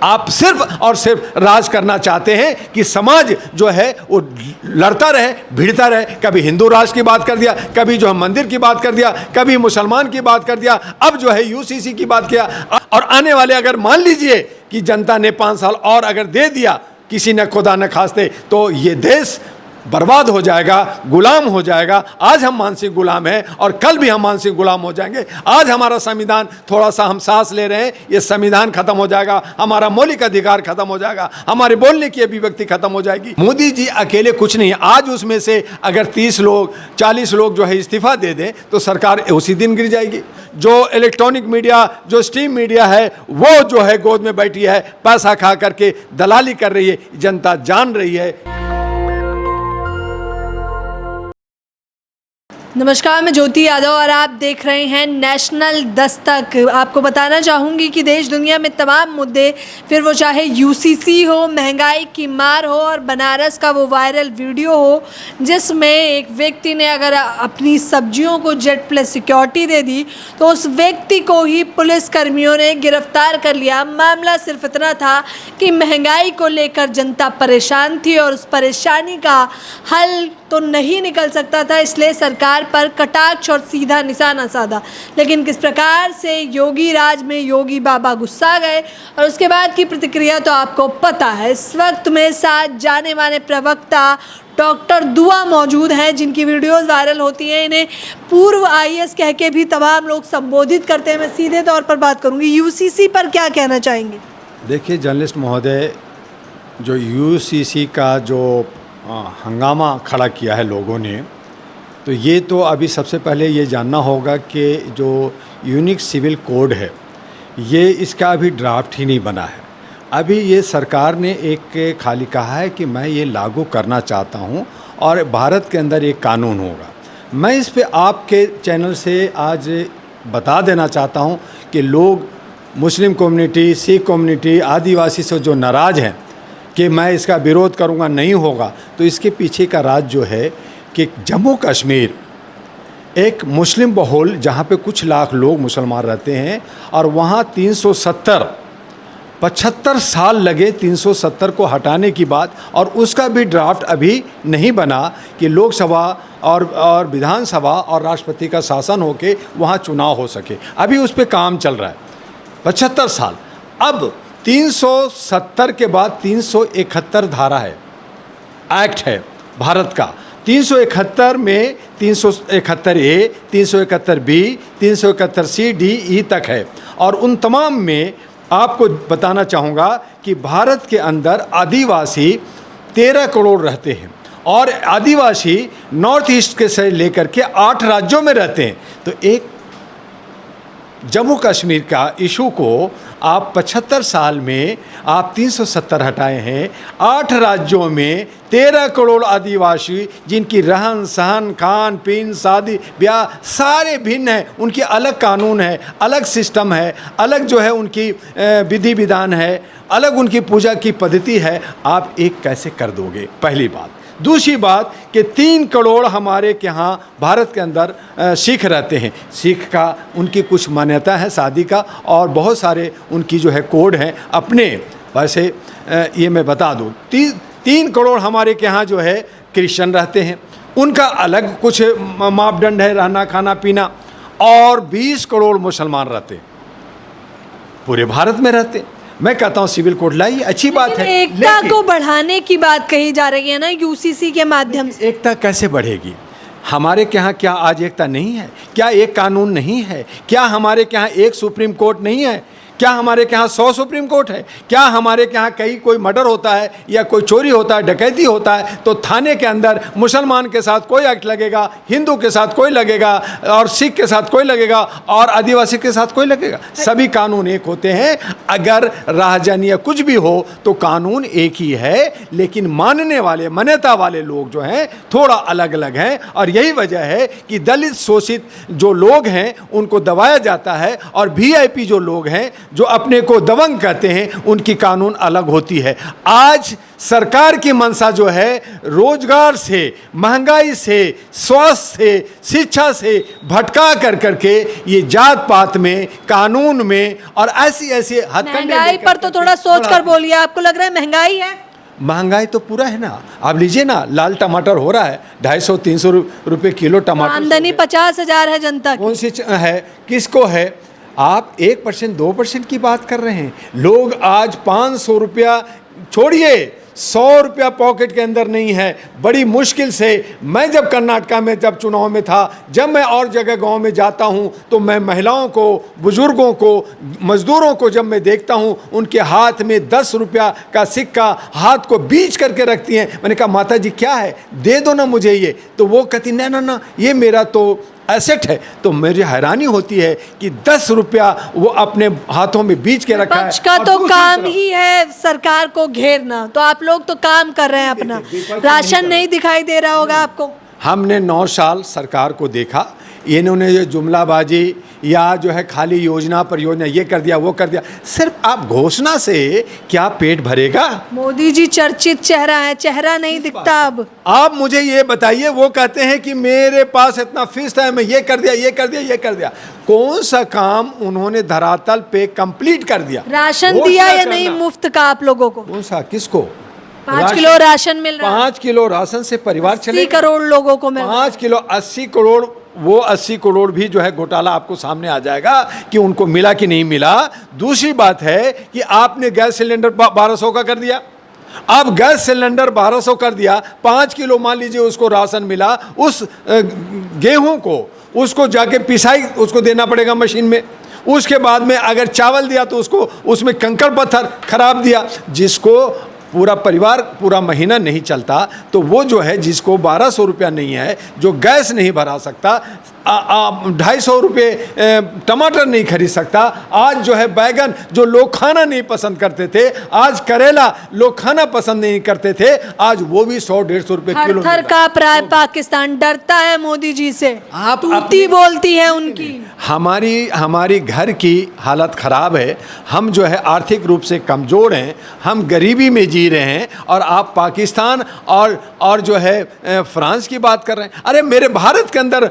आप सिर्फ और सिर्फ राज करना चाहते हैं कि समाज जो है वो लड़ता रहे, भिड़ता रहे। कभी हिंदू राष्ट्र की बात कर दिया, कभी जो है मंदिर की बात कर दिया, कभी मुसलमान की बात कर दिया, अब जो है यूसीसी की बात किया। और आने वाले अगर मान लीजिए कि जनता ने 5 साल और अगर दे दिया किसी ने, खुदा न खास्ते, तो ये देश बर्बाद हो जाएगा, गुलाम हो जाएगा। आज हम मानसिक गुलाम हैं और कल भी हम मानसिक गुलाम हो जाएंगे। आज हमारा संविधान, थोड़ा सा हम सांस ले रहे हैं, ये संविधान खत्म हो जाएगा, हमारा मौलिक अधिकार खत्म हो जाएगा, हमारे बोलने की अभिव्यक्ति खत्म हो जाएगी। मोदी जी अकेले कुछ नहीं है। आज उसमें से अगर 30 लोग 40 लोग जो है इस्तीफा दे दें तो सरकार उसी दिन गिर जाएगी। जो इलेक्ट्रॉनिक मीडिया, जो स्ट्रीम मीडिया है, वो जो है गोद में बैठी है, पैसा खा करके दलाली कर रही है, जनता जान रही है। नमस्कार, मैं ज्योति यादव और आप देख रहे हैं नेशनल दस्तक। आपको बताना चाहूँगी कि देश दुनिया में तमाम मुद्दे, फिर वो चाहे यूसीसी हो, महंगाई की मार हो और बनारस का वो वायरल वीडियो हो जिसमें एक व्यक्ति ने अगर अपनी सब्जियों को जेड प्लस सिक्योरिटी दे दी तो उस व्यक्ति को ही पुलिस कर्मियों ने गिरफ्तार कर लिया। मामला सिर्फ इतना था कि महंगाई को लेकर जनता परेशान थी और उस परेशानी का हल तो नहीं निकल सकता था, इसलिए सरकार पर कटाक्ष और सीधा निशाना साधा। लेकिन किस प्रकार से योगी राज में योगी बाबा गुस्सा गए और उसके बाद की प्रतिक्रिया तो आपको पता है। इस वक्त में साथ जाने माने प्रवक्ता डॉक्टर दुआ मौजूद हैं जिनकी वीडियोस वायरल होती हैं। इन्हें पूर्व आईएएस कह के भी तमाम लोग संबोधित करते हैं। मैं सीधे तौर पर बात करूंगी, यूसीसी पर क्या कहना चाहेंगे? देखिए जर्नलिस्ट महोदय, जो यूसीसी का जो हंगामा खड़ा किया है लोगों ने, तो ये तो अभी सबसे पहले ये जानना होगा कि जो यूनिक सिविल कोड है, ये इसका अभी ड्राफ्ट ही नहीं बना है। अभी ये सरकार ने एक खाली कहा है कि मैं ये लागू करना चाहता हूँ और भारत के अंदर एक कानून होगा। मैं इस पे आपके चैनल से आज बता देना चाहता हूँ कि लोग, मुस्लिम कम्युनिटी, सिख कम्युनिटी, आदिवासी से जो नाराज़ हैं कि मैं इसका विरोध करूंगा, नहीं होगा, तो इसके पीछे का राज जो है कि जम्मू कश्मीर एक मुस्लिम बहुल, जहाँ पे कुछ लाख लोग मुसलमान रहते हैं, और वहाँ 75 साल लगे 370 को हटाने की बात, और उसका भी ड्राफ्ट अभी नहीं बना कि लोकसभा और विधानसभा और राष्ट्रपति का शासन होके वहाँ चुनाव हो सके। अभी उस पर काम चल रहा है। 75 साल। अब 370 के बाद 371 धारा है, एक्ट है भारत का। 371 में 371 ए, 371 बी, 371 सी, डी, ई तक है। और उन तमाम में आपको बताना चाहूँगा कि भारत के अंदर आदिवासी 13 करोड़ रहते हैं और आदिवासी नॉर्थ ईस्ट के से लेकर के 8 राज्यों में रहते हैं। तो एक जम्मू कश्मीर का इशू को आप 75 साल में आप 370 हटाए हैं। 8 राज्यों में 13 करोड़ आदिवासी जिनकी रहन सहन, खान पीन, शादी ब्याह सारे भिन्न हैं, उनकी अलग कानून है, अलग सिस्टम है, अलग जो है उनकी विधि विधान है, अलग उनकी पूजा की पद्धति है। आप एक कैसे कर दोगे? पहली बात। दूसरी बात कि 3 करोड़ हमारे के यहाँ भारत के अंदर सिख रहते हैं। सिख का उनकी कुछ मान्यता है शादी का, और बहुत सारे उनकी जो है कोड हैं अपने। वैसे ये मैं बता दूँ, 3 करोड़ हमारे के यहाँ जो है क्रिश्चियन रहते हैं, उनका अलग कुछ मापदंड है, रहना खाना पीना। और 20 करोड़ मुसलमान रहते, पूरे भारत में रहते। मैं कहता हूँ सिविल कोड लाइए, अच्छी बात है। एकता को बढ़ाने की बात कही जा रही है ना यूसीसी के माध्यम से। एकता कैसे बढ़ेगी? हमारे के यहाँ क्या आज एकता नहीं है? क्या एक कानून नहीं है? क्या हमारे के यहाँ एक सुप्रीम कोर्ट नहीं है? क्या हमारे के यहाँ 100 सुप्रीम कोर्ट है? क्या हमारे के यहाँ कहीं कोई मर्डर होता है या कोई चोरी होता है, डकैती होता है, तो थाने के अंदर मुसलमान के साथ कोई एक्ट लगेगा, हिंदू के साथ कोई लगेगा, और सिख के साथ कोई लगेगा, और आदिवासी के साथ कोई लगेगा? सभी कानून एक होते हैं। अगर राजधानी या कुछ भी हो तो कानून एक ही है, लेकिन मानने वाले, मान्यता वाले लोग जो हैं थोड़ा अलग अलग हैं। और यही वजह है कि दलित शोषित जो लोग हैं उनको दबाया जाता है, और वीआईपी जो लोग हैं जो अपने को दबंग कहते हैं, उनकी कानून अलग होती है। आज सरकार की मंशा जो है रोजगार से, महंगाई से, स्वास्थ्य से, शिक्षा से भटका कर करके ये जात पात में, कानून में और ऐसी ऐसी हथकंडे महंगाई पर तो थोड़ा सोच कर बोलिए, आपको लग रहा है महंगाई है? महंगाई तो पूरा है ना। आप लीजिए ना, लाल टमाटर हो रहा है 250-300 रुपये किलो टमाटर। आमदनी 50,000 है जनता की। कौन सी है, किसको है? आप 1% 2% की बात कर रहे हैं। लोग आज 500 रुपया छोड़िए, 100 रुपया पॉकेट के अंदर नहीं है। बड़ी मुश्किल से, मैं जब कर्नाटका में जब चुनाव में था, जब मैं और जगह गांव में जाता हूं, तो मैं महिलाओं को, बुजुर्गों को, मजदूरों को जब मैं देखता हूं, उनके हाथ में 10 रुपया का सिक्का हाथ को बीच करके रखती हैं। मैंने कहा माता जी क्या है, दे दो ना मुझे ये। तो वो कहती ना ना ना, ये मेरा तो एसेट है। तो मुझे हैरानी होती है कि 10 रुपया वो अपने हाथों में बीच के रखा है। विपक्ष का और तो दूसरी काम तरफ- ही है सरकार को घेरना, तो आप लोग तो काम कर रहे हैं अपना। राशन नहीं दिखाई दे रहा होगा आपको। हमने 9 साल सरकार को देखा, इन्होंने ये जुमलाबाजी या जो है खाली योजना परियोजना, ये कर दिया वो कर दिया। सिर्फ आप घोषणा से क्या पेट भरेगा? मोदी जी चर्चित चेहरा है, चेहरा नहीं दिखता अब। आप मुझे ये बताइए, वो कहते हैं कि मेरे पास इतना फीस है, मैं ये कर दिया ये कर दिया ये कर दिया। कौन सा काम उन्होंने धरातल पे कंप्लीट कर दिया? राशन घोषणा दिया या करना। नहीं मुफ्त का आप लोगों को? कौन सा, किसको? 5 किलो राशन मिल रहा है। 5 किलो राशन से परिवार 80 चले। करोड़ लोगों को मिल रहा है। 5 किलो 80 करोड़, वो 80 करोड़ भी जो है घोटाला आपको सामने आ जाएगा कि उनको मिला कि नहीं मिला। दूसरी बात है कि आपने गैस सिलेंडर 1200 का कर दिया। अब गैस सिलेंडर 1200 कर दिया, 5 किलो मान लीजिए उसको राशन मिला, उस गेहूं को उसको जाके पिसाई उसको देना पड़ेगा मशीन में। उसके बाद में अगर चावल दिया तो उसको उसमें कंकड़ पत्थर खराब दिया, जिसको पूरा परिवार पूरा महीना नहीं चलता। तो वो जो है जिसको 1200 रुपया नहीं है, जो गैस नहीं भरा सकता, 250 रुपये टमाटर नहीं खरीद सकता, आज जो है बैगन जो लोग खाना नहीं पसंद करते थे, आज करेला लोग खाना पसंद नहीं करते थे, आज वो भी 100-150 रुपये किलो। थर कांप रहा है पाकिस्तान, डरता है मोदी जी से। आप तूती बोलती है उनकी। हमारी घर की हालत ख़राब है। हम जो है आर्थिक रूप से कमज़ोर हैं, हम गरीबी में जी रहे हैं, और आप पाकिस्तान और जो है फ्रांस की बात कर रहे हैं। अरे मेरे भारत के अंदर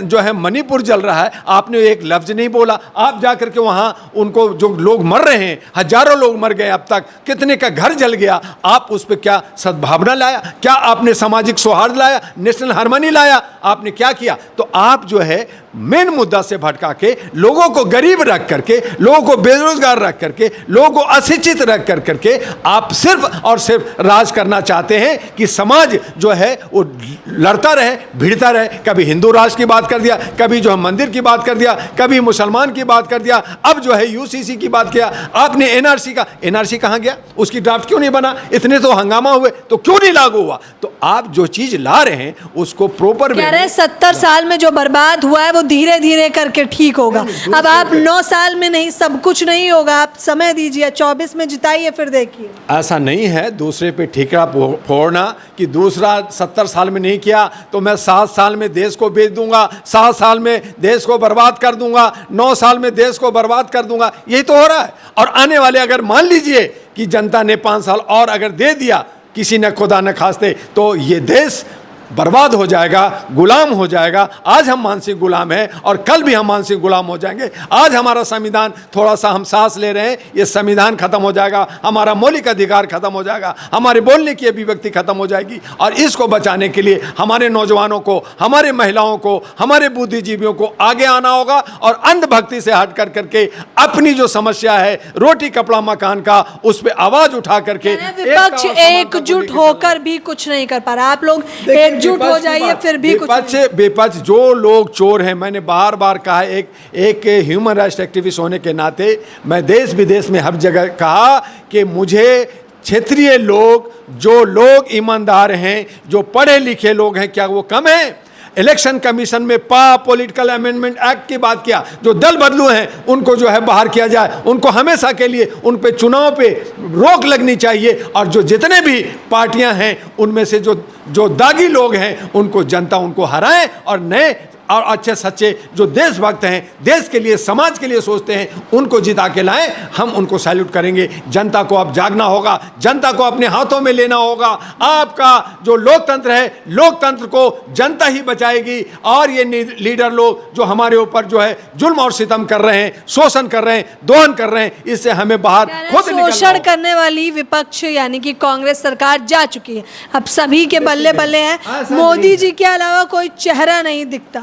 जो है मणिपुर जल रहा है, आपने एक लफ्ज नहीं बोला। आप जाकर के वहाँ उनको, जो लोग मर रहे हैं, हजारों लोग मर गए अब तक, कितने का घर जल गया, आप उस पर क्या सद्भावना लाया? क्या आपने सामाजिक सौहार्द लाया? नेशनल हार्मनी लाया? आपने क्या किया? तो आप जो है मेन मुद्दा से भटका के लोगों को गरीब रख करके, लोगों को बेरोजगार रख करके, लोगों को अशिक्षित रख करके आप सिर्फ और सिर्फ राज करना चाहते हैं कि समाज जो है वो लड़ता रहे, भिड़ता रहे। कभी हिंदू राष्ट्र की बात कर दिया, कभी जो है मंदिर की बात कर दिया, कभी मुसलमान की बात कर दिया, अब जो है यूसीसी की बात किया आपने। एनआरसी कहाँ गया? उसकी ड्राफ्ट क्यों नहीं बना? इतने तो हंगामा हुए तो क्यों नहीं लागू हुआ? तो आप जो चीज ला रहे हैं उसको प्रॉपर कह रहे हैं 70 साल में जो बर्बाद हुआ है वो धीरे धीरे करके ठीक होगा। अब आप 9 साल में नहीं, सब कुछ नहीं होगा, आप समय दीजिए, 24 में जिताइए, फिर देखिए। ऐसा नहीं है दूसरे पे ठीकरा फोड़ना कि दूसरा 70 साल में नहीं किया तो मैं 7 साल में देश को बेच दूंगा, 7 साल में देश को बर्बाद कर दूंगा, 9 साल में देश को बर्बाद कर दूंगा। यही तो हो रहा है। और आने वाले, अगर मान लीजिए कि जनता ने 5 साल और अगर दे दिया किसी ने, खुदा न खास्ते, तो ये देश बर्बाद हो जाएगा, गुलाम हो जाएगा। आज हम मानसिक गुलाम हैं और कल भी हम मानसिक गुलाम हो जाएंगे। आज हमारा संविधान, थोड़ा सा हम सांस ले रहे हैं, ये संविधान खत्म हो जाएगा, हमारा मौलिक अधिकार खत्म हो जाएगा, हमारे बोलने की अभिव्यक्ति खत्म हो जाएगी। और इसको बचाने के लिए हमारे नौजवानों को, हमारे महिलाओं को, हमारे बुद्धिजीवियों को आगे आना होगा और अंधभक्ति से हट कर करके अपनी जो समस्या है रोटी कपड़ा मकान का, उस पर आवाज उठा करके विपक्ष एकजुट होकर भी कुछ नहीं कर पा रहा। आप लोग एकजुट हो जाइए, फिर भी कुछ नहीं। विपक्ष जो लोग चोर हैं, मैंने बार बार कहा, एक ह्यूमन राइट्स एक्टिविस्ट होने के नाते मैं देश विदेश में हर जगह कहा कि मुझे क्षेत्रीय लोग, जो लोग ईमानदार हैं, जो पढ़े लिखे लोग हैं, क्या वो कम हैं? इलेक्शन कमीशन में पॉलिटिकल अमेंडमेंट एक्ट की बात किया, जो दल बदलू हैं उनको जो है बाहर किया जाए, उनको हमेशा के लिए उन पे चुनाव पे रोक लगनी चाहिए। और जो जितने भी पार्टियां हैं उनमें से जो दागी लोग हैं उनको जनता उनको हराए और नए और अच्छे सच्चे जो देशभक्त हैं, देश के लिए, समाज के लिए सोचते हैं, उनको जिता के लाएं। हम उनको सैल्यूट करेंगे। जनता को अब जागना होगा, जनता को अपने हाथों में लेना होगा। आपका जो लोकतंत्र है, लोकतंत्र को जनता ही बचाएगी। और ये लीडर लोग जो हमारे ऊपर जो है जुल्म और सितम कर रहे हैं, शोषण कर रहे हैं, दोहन कर रहे हैं, इससे हमें बाहर खुद शोषण करने वाली विपक्ष यानी कि कांग्रेस सरकार जा चुकी है। अब सभी के बल्ले बल्ले हैं। मोदी जी के अलावा कोई चेहरा नहीं दिखता।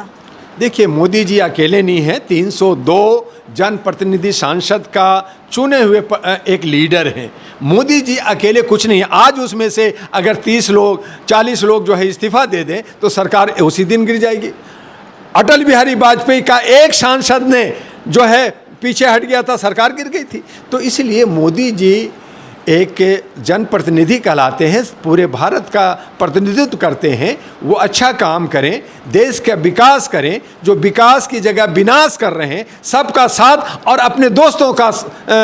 देखिए, मोदी जी अकेले नहीं है, 302 जनप्रतिनिधि सांसद का चुने हुए एक लीडर हैं। मोदी जी अकेले कुछ नहीं है। आज उसमें से अगर 30 लोग 40 लोग जो है इस्तीफा दे दें तो सरकार उसी दिन गिर जाएगी। अटल बिहारी वाजपेयी का एक सांसद ने जो है पीछे हट गया था, सरकार गिर गई थी। तो इसलिए मोदी जी एक जनप्रतिनिधि कहलाते हैं, पूरे भारत का प्रतिनिधित्व करते हैं। वो अच्छा काम करें, देश का विकास करें। जो विकास की जगह विनाश कर रहे हैं, सबका साथ और अपने दोस्तों का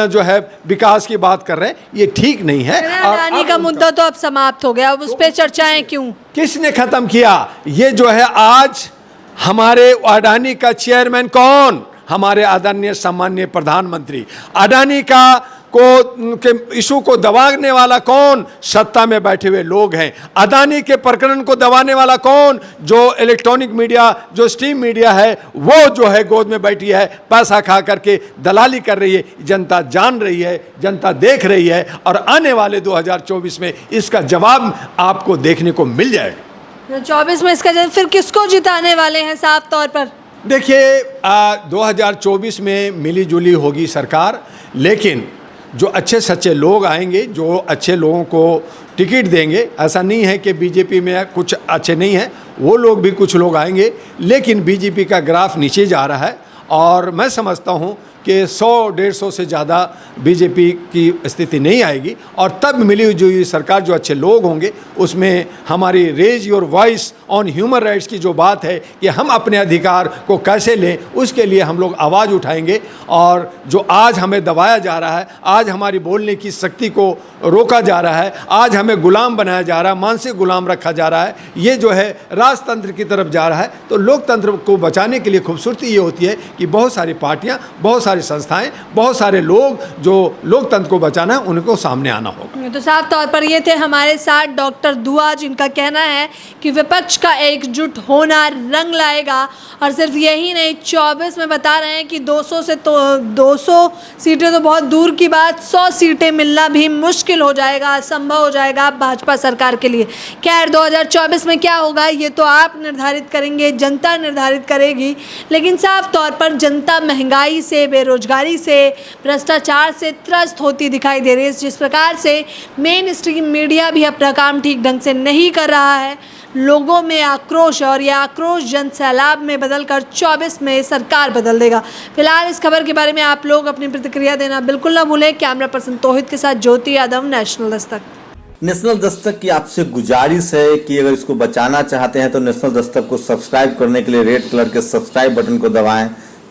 जो है विकास की बात कर रहे हैं, ये ठीक नहीं है। अडानी का मुद्दा तो अब समाप्त हो गया, अब उस पर चर्चाएं क्यों? किसने खत्म किया? ये जो है आज हमारे अडानी का चेयरमैन कौन? हमारे आदरणीय सम्माननीय प्रधानमंत्री। अडानी के इशू को दबाने वाला कौन? सत्ता में बैठे हुए लोग हैं। अडानी के प्रकरण को दबाने वाला कौन? जो इलेक्ट्रॉनिक मीडिया, जो स्ट्रीम मीडिया है, वो जो है गोद में बैठी है, पैसा खा करके दलाली कर रही है। जनता जान रही है, जनता देख रही है, और आने वाले 2024 में इसका जवाब आपको देखने को मिल जाएगा। 24 में इसका जवाब फिर किसको जिताने वाले हैं साफ तौर पर? देखिए, 2024 में मिली जुली होगी सरकार, लेकिन जो अच्छे सच्चे लोग आएंगे, जो अच्छे लोगों को टिकट देंगे, ऐसा नहीं है कि बीजेपी में कुछ अच्छे नहीं हैं, वो लोग भी कुछ लोग आएंगे। लेकिन बीजेपी का ग्राफ नीचे जा रहा है और मैं समझता हूँ कि 100-150 से ज़्यादा बीजेपी की स्थिति नहीं आएगी। और तब मिली जुली सरकार, जो अच्छे लोग होंगे, उसमें हमारी raise your voice on human rights की जो बात है कि हम अपने अधिकार को कैसे लें, उसके लिए हम लोग आवाज़ उठाएंगे। और जो आज हमें दबाया जा रहा है, आज हमारी बोलने की शक्ति को रोका जा रहा है, आज हमें गुलाम बनाया जा रहा है, मानसिक गुलाम रखा जा रहा है, ये जो है राजतंत्र की तरफ जा रहा है। तो लोकतंत्र को बचाने के लिए खूबसूरती ये होती है कि बहुत सारी पार्टियाँ, बहुत सारी संस्थाएं, बहुत सारे लोग जो लोकतंत्र को बचाना है, उनको सामने आना होगा। तो साफ तौर पर ये थे हमारे साथ डॉक्टर दुआ, जिनका कहना है कि विपक्ष का एकजुट होना रंग लाएगा। और सिर्फ यही नहीं, 24 में बता रहे हैं कि 200 सीटें तो बहुत दूर की बात, 100 सीटें मिलना भी मुश्किल हो जाएगा, असंभव हो जाएगा भाजपा सरकार के लिए। खैर, 2024 में क्या होगा ये तो आप निर्धारित करेंगे, जनता निर्धारित करेगी। लेकिन साफ तौर पर जनता महंगाई से, बेरोजगारी से, भ्रष्टाचार से त्रस्त होती दिखाई दे रही है। जिस प्रकार से मेन स्ट्रीम मीडिया भी अपना काम ठीक ढंग से नहीं कर रहा है, लोगों में आक्रोश, और यह आक्रोश जन सैलाब में बदलकर 24 में सरकार बदल देगा। फिलहाल इस खबर के बारे में आप लोग अपनी प्रतिक्रिया देना बिल्कुल ना भूलें। कैमरा पर्सन तौहिद के साथ ज्योति यादव, नेशनल दस्तक। नेशनल दस्तक की आपसे गुजारिश है कि अगर इसको बचाना चाहते हैं तो नेशनल दस्तक को सब्सक्राइब करने के लिए रेड कलर के सब्सक्राइब बटन को दबाएं,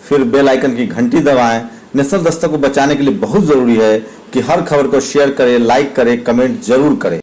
फिर बेल आइकन की घंटी दबाएं। नेशनल दस्तक को बचाने के लिए बहुत जरूरी है कि हर खबर को शेयर करें, लाइक करें, कमेंट जरूर करें।